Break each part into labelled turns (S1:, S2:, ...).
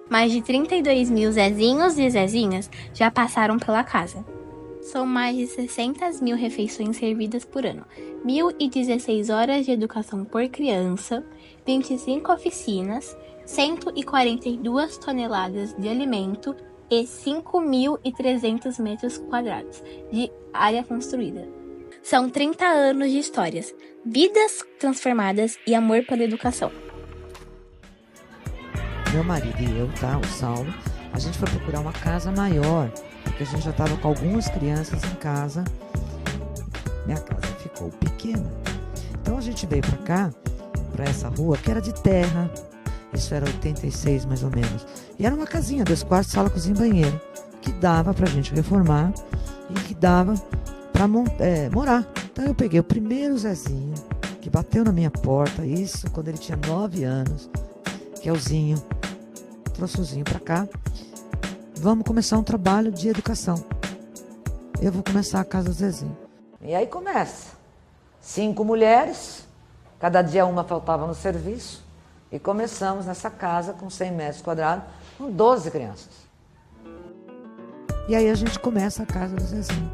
S1: Mais de 32 mil Zezinhos e Zezinhas já passaram pela casa. São mais de 600 mil refeições servidas por ano, 1.016 horas de educação por criança, 25 oficinas, 142 toneladas de alimento e 5.300 metros quadrados de área construída. São 30 anos de histórias, vidas transformadas e amor pela educação.
S2: Meu marido e eu, o Saulo, a gente foi procurar uma casa maior, porque a gente já estava com algumas crianças em casa. Minha casa ficou pequena. Então a gente veio para cá, para essa rua, que era de terra. Isso era 86 mais ou menos. E era uma casinha, 2 quartos, sala, cozinha e banheiro, que dava pra gente reformar e que dava pra morar. Então eu peguei o primeiro Zezinho, que bateu na minha porta, isso quando ele tinha 9 anos, que é o Zinho. Trouxe o Zinho pra cá. Vamos começar um trabalho de educação. Eu vou começar a casa do Zezinho. E aí começa. 5 mulheres, cada dia uma faltava no serviço. E começamos nessa casa com 100 metros quadrados, com 12 crianças. E aí a gente começa a casa do Zezinho.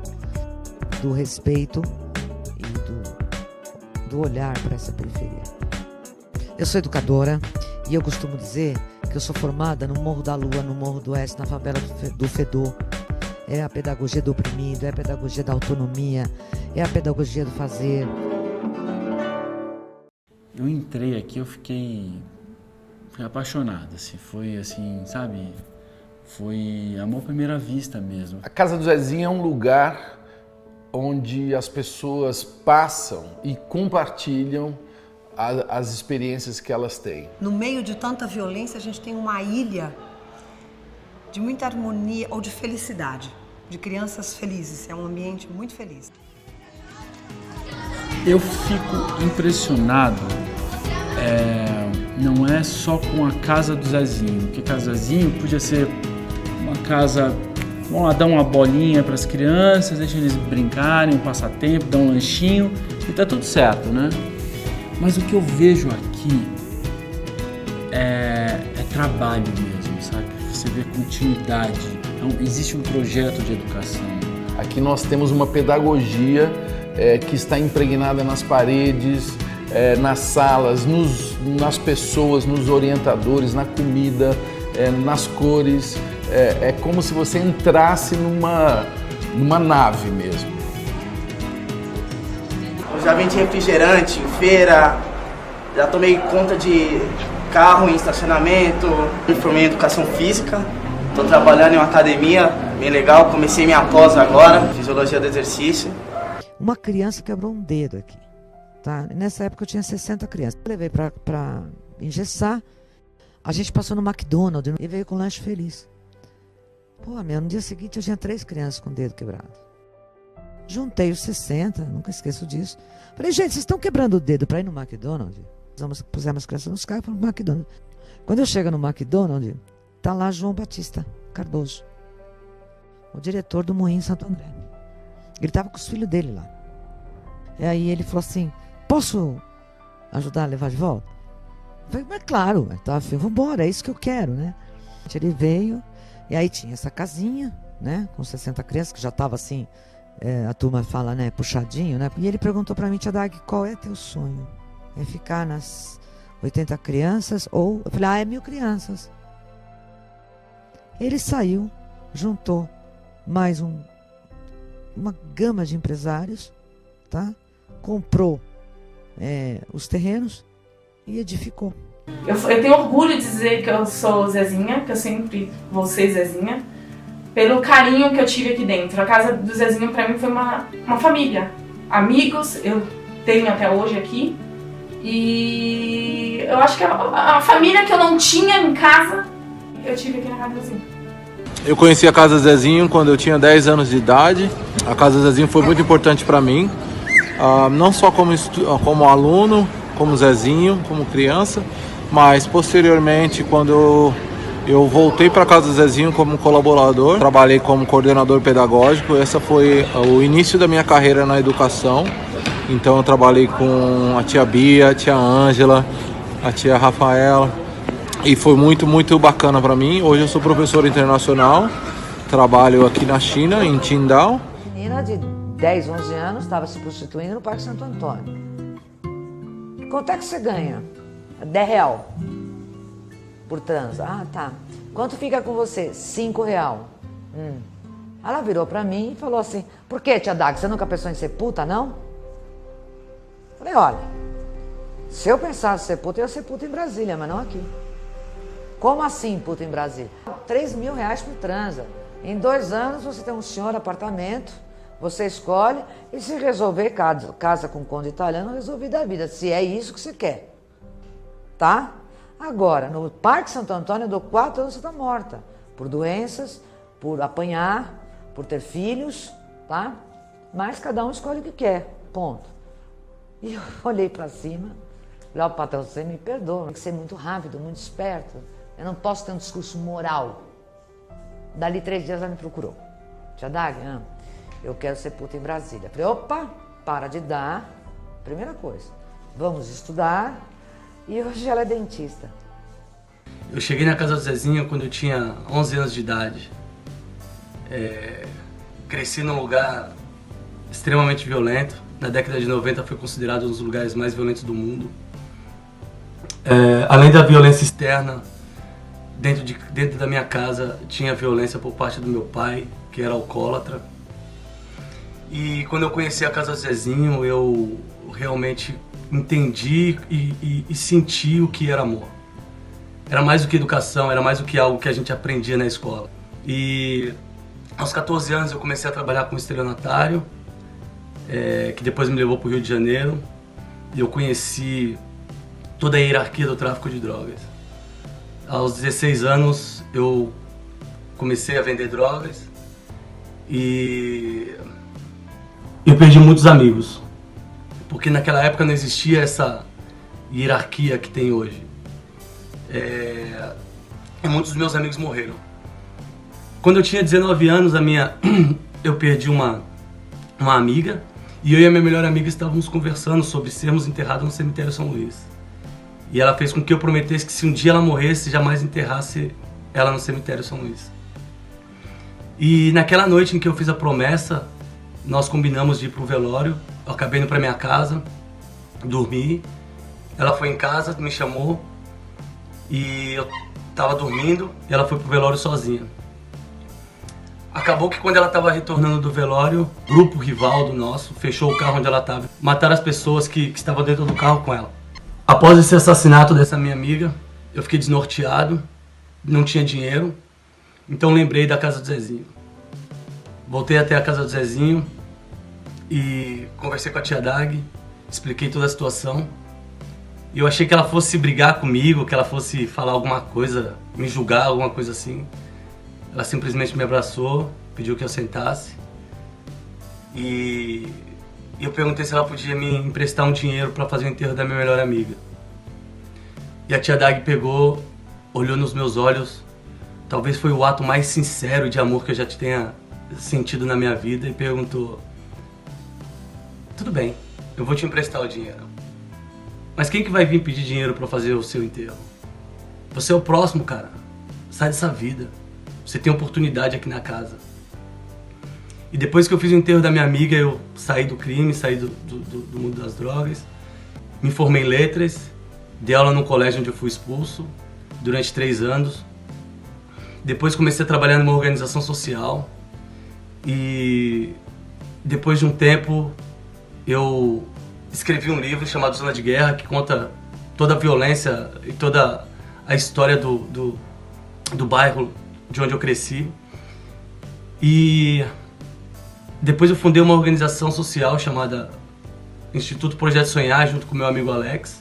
S2: Do respeito e do olhar para essa periferia. Eu sou educadora e eu costumo dizer que eu sou formada no Morro da Lua, no Morro do Oeste, na favela do Fedor. É a pedagogia do oprimido, é a pedagogia da autonomia, é a pedagogia do fazer.
S3: Eu entrei aqui, eu fiquei apaixonado, assim, foi assim, sabe, foi amor à primeira vista mesmo.
S4: A Casa do Zezinho é um lugar onde as pessoas passam e compartilham as experiências que elas têm.
S5: No meio de tanta violência, a gente tem uma ilha de muita harmonia ou de felicidade, de crianças felizes, é um ambiente muito feliz.
S3: Eu fico impressionado, não é só com a casa do Zezinho, porque a casa do Zezinho podia ser uma casa, vamos lá, dar uma bolinha para as crianças, deixa eles brincarem, um passatempo, dar um lanchinho e tá tudo certo, né? Mas o que eu vejo aqui é trabalho mesmo, sabe? Você vê continuidade, existe um projeto de educação.
S4: Aqui nós temos uma pedagogia que está impregnada nas paredes, nas salas, nas pessoas, nos orientadores, na comida, nas cores. É como se você entrasse numa nave mesmo.
S6: Eu já vendi refrigerante em feira, já tomei conta de carro em estacionamento, me formei em educação física, estou trabalhando em uma academia bem legal, comecei minha pós agora, fisiologia do exercício.
S2: Uma criança quebrou um dedo aqui, tá? Nessa época eu tinha 60 crianças. Eu levei para engessar, a gente passou no McDonald's e veio com lanche feliz. Pô, no dia seguinte eu tinha 3 crianças com o dedo quebrado. Juntei os 60, nunca esqueço disso. Falei, gente, vocês estão quebrando o dedo para ir no McDonald's? Pusemos as crianças nos carros para o McDonald's. Quando eu chego no McDonald's, tá lá João Batista Cardoso, o diretor do Moinho Santo André. Ele estava com os filhos dele lá. E aí ele falou assim, posso ajudar a levar de volta? Eu falei, mas claro, tá, filho, vambora, é isso que eu quero, né? Ele veio, e aí tinha essa casinha, né, com 60 crianças, que já estava assim, a turma fala, né, puxadinho, né? E ele perguntou para mim, tia Dag, qual é teu sonho? É ficar nas 80 crianças ou... Eu falei, é 1.000 crianças. Ele saiu, juntou mais uma gama de empresários, tá? Comprou os terrenos e edificou.
S7: Eu tenho orgulho de dizer que eu sou Zezinha, que eu sempre vou ser Zezinha, pelo carinho que eu tive aqui dentro. A casa do Zezinho para mim foi uma família. Amigos, eu tenho até hoje aqui. E eu acho que a família que eu não tinha em casa, eu tive aqui na casa do Zezinho.
S8: Eu conheci a Casa Zezinho quando eu tinha 10 anos de idade. A Casa Zezinho foi muito importante para mim, não só como aluno, como Zezinho, como criança, mas posteriormente quando eu voltei para a Casa Zezinho como colaborador, trabalhei como coordenador pedagógico. Esse foi o início da minha carreira na educação. Então eu trabalhei com a tia Bia, a tia Ângela, a tia Rafaela, E foi muito, muito bacana para mim. Hoje eu sou professor internacional, trabalho aqui na China, em Qingdao.
S2: Menina de 10, 11 anos estava se prostituindo no Parque Santo Antônio. Quanto é que você ganha? 10 real por transa. Ah, tá. Quanto fica com você? 5 real. Ela virou pra mim e falou assim, por que, tia Dag, você nunca pensou em ser puta, não? Falei, olha, se eu pensasse em ser puta, eu ia ser puta em Brasília, mas não aqui. Como assim puta em Brasília? 3 mil reais por transa. Em 2 anos você tem um senhor apartamento, você escolhe e se resolver casa com conde italiano, resolver da vida, se é isso que você quer. Tá? Agora, no Parque Santo Antônio, eu dou 4 anos você está morta. Por doenças, por apanhar, por ter filhos, tá? Mas cada um escolhe o que quer, ponto. E eu olhei para cima, falei, ó, patrão, você me perdoa, tem que ser muito rápido, muito esperto. Eu não posso ter um discurso moral. Dali 3 dias ela me procurou. Tia Dag, eu quero ser puta em Brasília. Falei, opa, para de dar. Primeira coisa, vamos estudar. E hoje ela é dentista.
S9: Eu cheguei na casa do Zezinho quando eu tinha 11 anos de idade. Cresci num lugar extremamente violento. Na década de 90 foi considerado um dos lugares mais violentos do mundo. Além da violência externa, dentro da minha casa tinha violência por parte do meu pai, que era alcoólatra. E quando eu conheci a casa do Zezinho, eu realmente entendi e senti o que era amor. Era mais do que educação, era mais do que algo que a gente aprendia na escola. E aos 14 anos eu comecei a trabalhar como estelionatário, que depois me levou para o Rio de Janeiro. E eu conheci toda a hierarquia do tráfico de drogas. Aos 16 anos eu comecei a vender drogas e eu perdi muitos amigos, porque naquela época não existia essa hierarquia que tem hoje. E muitos dos meus amigos morreram. Quando eu tinha 19 anos, eu perdi uma amiga, e eu e a minha melhor amiga estávamos conversando sobre sermos enterrados no cemitério São Luís. E ela fez com que eu prometesse que se um dia ela morresse, jamais enterrasse ela no cemitério São Luís. E naquela noite em que eu fiz a promessa, nós combinamos de ir pro velório. Eu acabei indo pra minha casa, dormi. Ela foi em casa, me chamou e eu tava dormindo e ela foi pro velório sozinha. Acabou que quando ela tava retornando do velório, o grupo rival do nosso fechou o carro onde ela tava. Mataram as pessoas que estavam dentro do carro com ela. Após esse assassinato dessa minha amiga, eu fiquei desnorteado, não tinha dinheiro, então lembrei da casa do Zezinho. Voltei até a casa do Zezinho e conversei com a tia Dag, expliquei toda a situação. E eu achei que ela fosse brigar comigo, que ela fosse falar alguma coisa, me julgar, alguma coisa assim. Ela simplesmente me abraçou, pediu que eu sentasse. E eu perguntei se ela podia me emprestar um dinheiro para fazer o enterro da minha melhor amiga. E a tia Dag pegou, olhou nos meus olhos, talvez foi o ato mais sincero de amor que eu já tenha sentido na minha vida, e perguntou: tudo bem, eu vou te emprestar o dinheiro, mas quem que vai vir pedir dinheiro para fazer o seu enterro? Você é o próximo, cara. Sai dessa vida. Você tem oportunidade aqui na casa. E depois que eu fiz o enterro da minha amiga, eu saí do crime, saí do mundo das drogas, me formei em letras, dei aula num colégio onde eu fui expulso durante 3 anos. Depois comecei a trabalhar numa organização social e depois de um tempo eu escrevi um livro chamado Zona de Guerra, que conta toda a violência e toda a história do bairro de onde eu cresci. E depois eu fundei uma organização social chamada Instituto Projeto Sonhar, junto com meu amigo Alex,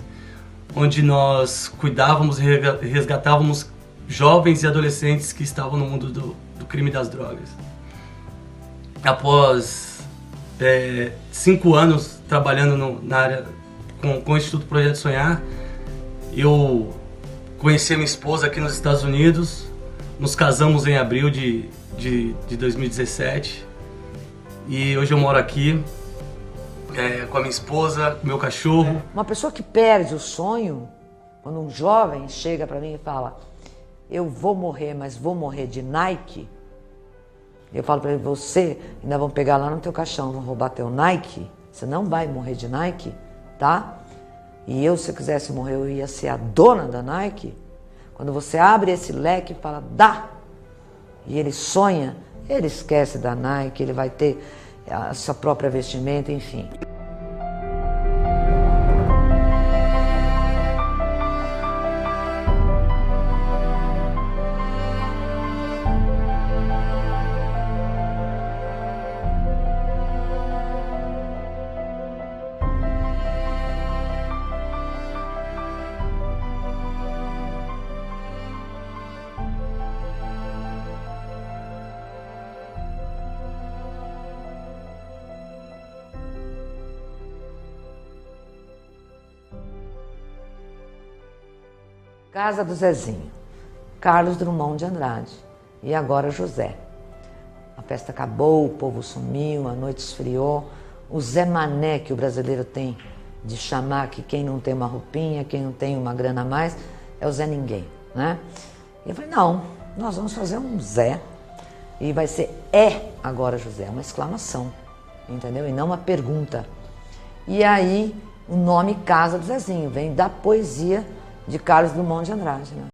S9: onde nós cuidávamos e resgatávamos jovens e adolescentes que estavam no mundo do crime das drogas. Após 5 anos trabalhando na área com o Instituto Projeto Sonhar, eu conheci a minha esposa aqui nos Estados Unidos, nos casamos em abril de 2017 e hoje eu moro aqui com a minha esposa, com o meu cachorro.
S2: Uma pessoa que perde o sonho, Quando um jovem chega para mim e fala, eu vou morrer, mas vou morrer de Nike, eu falo para ele, você ainda vão pegar lá no teu caixão, vão roubar teu Nike, você não vai morrer de Nike, tá? E eu, se eu quisesse morrer, eu ia ser a dona da Nike. Quando você abre esse leque e fala, dá, e ele sonha, ele esquece da Nike, ele vai ter a sua própria vestimenta, enfim. Casa do Zezinho, Carlos Drummond de Andrade e agora José. A festa acabou, o povo sumiu, a noite esfriou. O Zé Mané que o brasileiro tem de chamar que quem não tem uma roupinha, quem não tem uma grana a mais, é o Zé Ninguém, né? E eu falei, não, nós vamos fazer um Zé e vai ser agora José, uma exclamação, entendeu? E não uma pergunta. E aí o nome Casa do Zezinho vem da poesia de Carlos Drummond de Andrade, né?